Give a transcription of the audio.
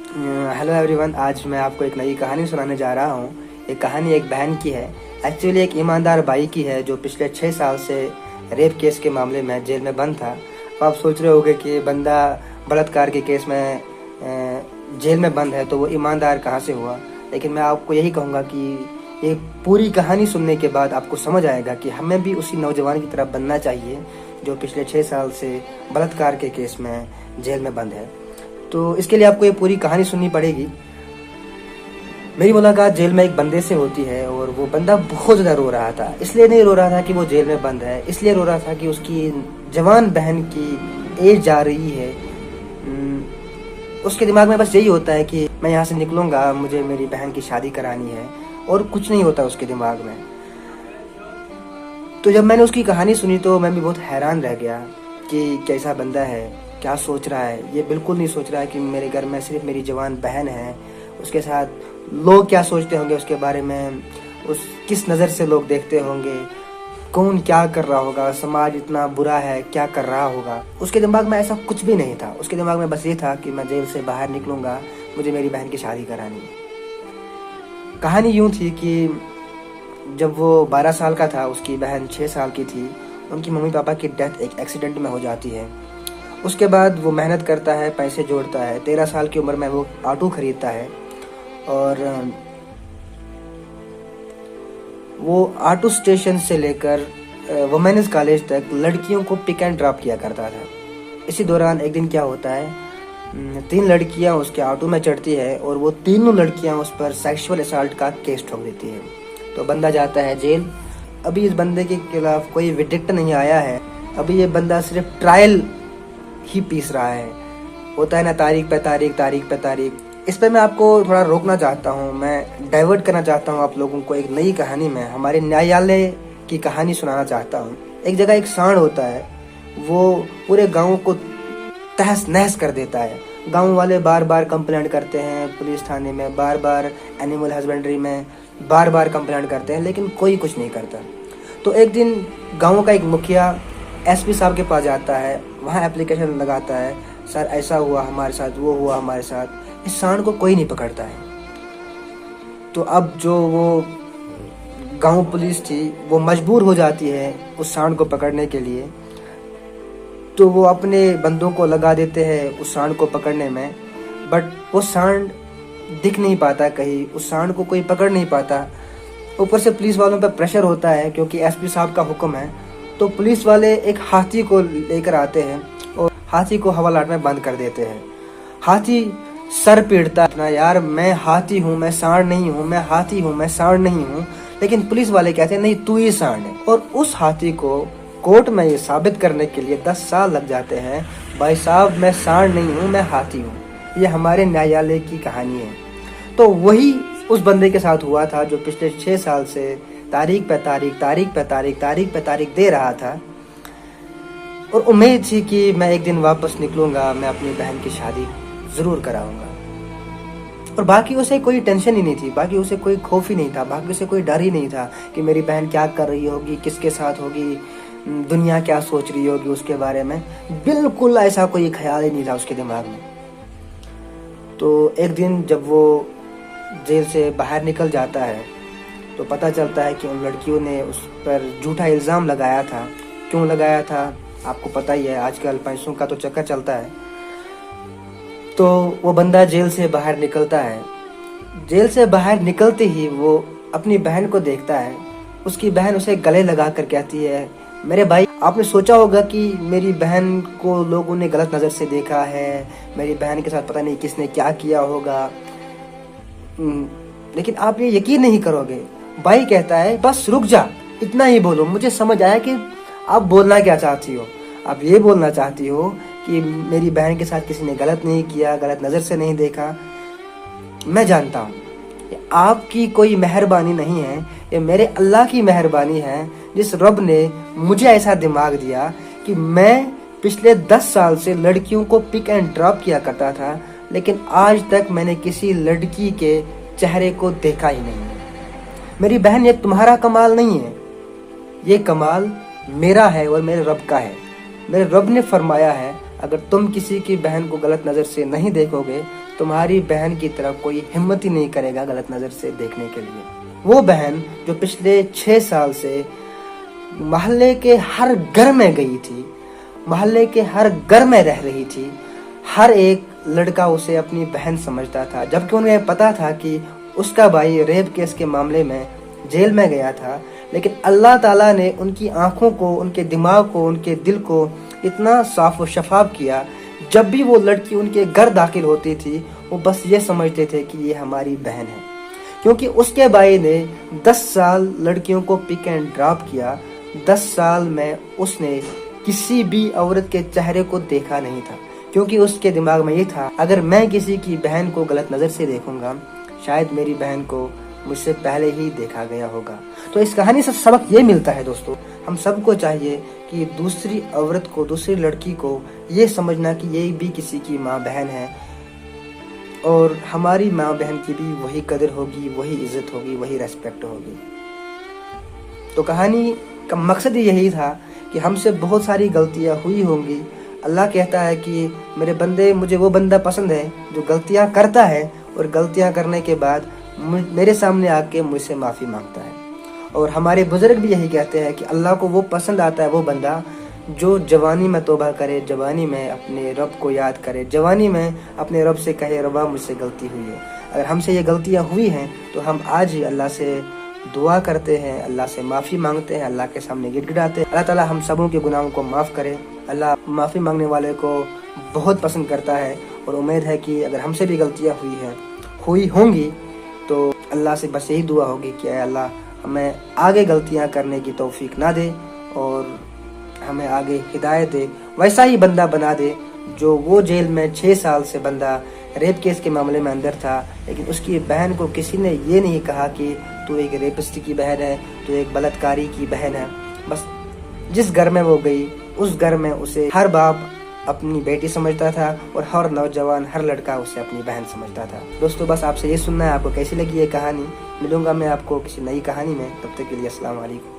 Hello everyone, आज मैं आपको एक नई कहानी सुनाने जा रहा हूँ। ये कहानी एक बहन की है। एक्चुअली एक ईमानदार बाई की है जो पिछले 6 साल से रेप केस के मामले में जेल में बंद था। तो आप सोच रहे होंगे कि बंदा बलात्कार के केस में जेल में बंद है तो वो ईमानदार कहाँ से हुआ। लेकिन मैं आपको यही कहूँगा कि ये पूरी कहानी सुनने के बाद आपको समझ आएगा कि हमें भी उसी नौजवान की तरह बनना चाहिए जो पिछले 6 साल से बलात्कार के केस में जेल में बंद है। तो इसके लिए आपको ये पूरी कहानी सुननी पड़ेगी। मेरी मुलाकात जेल में एक बंदे से होती है और वो बंदा बहुत ज़्यादा रो रहा था। इसलिए नहीं रो रहा था कि वो जेल में बंद है, इसलिए रो रहा था कि उसकी जवान बहन की एज जा रही है। उसके दिमाग में बस यही होता है कि मैं यहाँ से निकलूँगा, मुझे मेरी बहन की शादी करानी है, और कुछ नहीं होता उसके दिमाग में। तो जब मैंने उसकी कहानी सुनी तो मैं भी बहुत हैरान रह गया कि कैसा बंदा है, क्या सोच रहा है। ये बिल्कुल नहीं सोच रहा है कि मेरे घर में सिर्फ मेरी जवान बहन है, उसके साथ लोग क्या सोचते होंगे उसके बारे में, उस किस नज़र से लोग देखते होंगे, कौन क्या कर रहा होगा, समाज इतना बुरा है, क्या कर रहा होगा। उसके दिमाग में ऐसा कुछ भी नहीं था। उसके दिमाग में बस ये था कि मैं जेल से बाहर निकलूँगा, मुझे मेरी बहन की शादी करानी है। कहानी यूँ थी कि जब वो 12 साल का था, उसकी बहन 6 साल की थी। उनकी मम्मी पापा की डेथ एक एक्सीडेंट में हो जाती है। उसके बाद वो मेहनत करता है, पैसे जोड़ता है। 13 साल की उम्र में वो ऑटो खरीदता है और वो ऑटो स्टेशन से लेकर वुमेन्स कॉलेज तक लड़कियों को पिक एंड ड्रॉप किया करता था। इसी दौरान एक दिन क्या होता है, 3 लड़कियां उसके ऑटो में चढ़ती है और वो तीनों लड़कियां उस पर सेक्सुअल असॉल्ट का केस ठोक देती है। तो बंदा जाता है जेल। अभी इस बंदे के खिलाफ कोई विडिक्ट नहीं आया है। अभी ये बंदा सिर्फ ट्रायल ही पीस रहा है। होता है ना, तारीख पे तारीख, तारीख पे तारीख। इस पे मैं आपको थोड़ा रोकना चाहता हूँ, मैं डाइवर्ट करना चाहता हूँ आप लोगों को एक नई कहानी में, हमारे न्यायालय की कहानी सुनाना चाहता हूँ। एक जगह एक सांड होता है, वो पूरे गाँव को तहस नहस कर देता है। गाँव वाले बार बार कंप्लेंट करते हैं पुलिस थाने में, बार बार एनिमल हस्बेंड्री में बार बार कंप्लेंट करते हैं, लेकिन कोई कुछ नहीं करता। तो एक दिन गाँव का एक मुखिया एसपी साहब के पास जाता है, वहाँ एप्लीकेशन लगाता है, सर ऐसा हुआ हमारे साथ, वो हुआ हमारे साथ। इस सांड को कोई नहीं पकड़ता है। तो अब जो वो गांव पुलिस थी वो मजबूर हो जाती है उस सांड को पकड़ने के लिए। तो वो अपने बंदों को लगा देते हैं उस सांड को पकड़ने में, बट वो सांड दिख नहीं पाता कहीं, उस सांड को कोई पकड़ नहीं पाता। ऊपर से पुलिस वालों पर प्रेशर होता है क्योंकि एसपी साहब का हुक्म है। तो पुलिस वाले एक हाथी को लेकर आते हैं और हाथी को हवालात में बंद कर देते हैं। हाथी सर पीटता है, यार मैं हाथी हूँ, मैं सांड नहीं हूँ, मैं हाथी हूँ, मैं सांड नहीं हूँ। लेकिन पुलिस वाले कहते हैं नहीं, तू ही सांड है। और उस हाथी को कोर्ट में ये साबित करने के लिए 10 साल लग जाते हैं, भाई साहब मैं सांड नहीं हूँ, मैं हाथी हूँ। ये हमारे न्यायालय की कहानी है। तो वही उस बंदे के साथ हुआ था जो पिछले 6 साल से तारीख पे तारीख, तारीख पे तारीख, तारीख पे तारीख दे रहा था। और उम्मीद थी कि मैं एक दिन वापस निकलूंगा, मैं अपनी बहन की शादी ज़रूर कराऊंगा। और बाकी उसे कोई टेंशन ही नहीं थी, बाकी उसे कोई खौफ ही नहीं था, बाकी उसे कोई डर ही नहीं था कि मेरी बहन क्या कर रही होगी, किसके साथ होगी, दुनिया क्या सोच रही होगी उसके बारे में। बिल्कुल ऐसा कोई ख्याल ही नहीं था उसके दिमाग में। तो एक दिन जब वो जेल से बाहर निकल जाता है तो पता चलता है कि उन लड़कियों ने उस पर झूठा इल्ज़ाम लगाया था। क्यों लगाया था आपको पता ही है, आजकल पैसों का तो चक्कर चलता है। तो वो बंदा जेल से बाहर निकलता है। जेल से बाहर निकलते ही वो अपनी बहन को देखता है। उसकी बहन उसे गले लगा कर कहती है, मेरे भाई आपने सोचा होगा कि मेरी बहन को लोगों ने गलत नज़र से देखा है, मेरी बहन के साथ पता नहीं किसने क्या किया होगा, लेकिन आप ये यकीन नहीं करोगे। भाई कहता है बस रुक जा, इतना ही बोलो, मुझे समझ आया कि आप बोलना क्या चाहती हो। आप ये बोलना चाहती हो कि मेरी बहन के साथ किसी ने गलत नहीं किया, गलत नज़र से नहीं देखा। मैं जानता हूँ ये आपकी कोई मेहरबानी नहीं है, ये मेरे अल्लाह की मेहरबानी है, जिस रब ने मुझे ऐसा दिमाग दिया कि मैं पिछले 10 साल से लड़कियों को पिक एंड ड्रॉप किया करता था, लेकिन आज तक मैंने किसी लड़की के चेहरे को देखा ही नहीं है। मेरी बहन, ये तुम्हारा कमाल नहीं है, ये कमाल मेरा है और मेरे रब का है। मेरे रब ने फरमाया है अगर तुम किसी की बहन को गलत नज़र से नहीं देखोगे तुम्हारी बहन की तरफ कोई हिम्मत ही नहीं करेगा गलत नज़र से देखने के लिए। वो बहन जो पिछले 6 साल से मोहल्ले के हर घर में गई थी, मोहल्ले के हर घर में रह रही थी, हर एक लड़का उसे अपनी बहन समझता था, जबकि उन्हें पता था कि उसका भाई रेप केस के मामले में जेल में गया था। लेकिन अल्लाह ताला ने उनकी आंखों को, उनके दिमाग को, उनके दिल को इतना साफ व शफाफ किया, जब भी वो लड़की उनके घर दाखिल होती थी वो बस ये समझते थे कि ये हमारी बहन है। क्योंकि उसके भाई ने 10 साल लड़कियों को पिक एंड ड्रॉप किया। 10 साल में उसने किसी भी औरत के चेहरे को देखा नहीं था, क्योंकि उसके दिमाग में ये था, अगर मैं किसी की बहन को गलत नज़र से देखूंगा, शायद मेरी बहन को मुझसे पहले ही देखा गया होगा। तो इस कहानी से सबक ये मिलता है दोस्तों, हम सबको चाहिए कि दूसरी औरत को, दूसरी लड़की को ये समझना कि ये भी किसी की माँ बहन है, और हमारी माँ बहन की भी वही कदर होगी, वही इज्जत होगी, वही रेस्पेक्ट होगी। तो कहानी का मकसद यही था कि हमसे बहुत सारी गलतियाँ हुई होंगी। अल्लाह कहता है कि मेरे बंदे, मुझे वो बंदा पसंद है जो गलतियाँ करता है और गलतियाँ करने के बाद मेरे सामने आके मुझसे माफ़ी मांगता है। और हमारे बुजुर्ग भी यही कहते हैं कि अल्लाह को वो पसंद आता है वो बंदा जो जवानी में तौबा करे, जवानी में अपने रब को याद करे, जवानी में अपने रब से कहे, रब्बा मुझसे गलती हुई है। अगर हमसे ये गलतियाँ हुई हैं तो हम आज ही अल्लाह से दुआ करते हैं, अल्लाह से माफ़ी मांगते हैं, अल्लाह के सामने गिड़गिड़ाते हैं। अल्लाह ताला हम सबों के गुनाहों को माफ़ करे। अल्लाह माफ़ी मांगने वाले को बहुत पसंद करता है, और उम्मीद है कि अगर हमसे भी गलतियाँ हुई होंगी तो अल्लाह से बस यही दुआ होगी कि अल्लाह हमें आगे गलतियाँ करने की तौफीक ना दे और हमें आगे हिदायत दे, वैसा ही बंदा बना दे जो वो जेल में 6 साल से बंदा रेप केस के मामले में अंदर था, लेकिन उसकी बहन को किसी ने ये नहीं कहा कि तू एक रेपिस्ट की बहन है, तू एक बलात्कारी की बहन है। बस जिस घर में वो गई उस घर में उसे हर बाप अपनी बेटी समझता था और हर नौजवान, हर लड़का उसे अपनी बहन समझता था। दोस्तों बस आपसे ये सुनना है आपको कैसी लगी ये कहानी। मिलूंगा मैं आपको किसी नई कहानी में, तब तक के लिए अस्सलाम वालेकुम।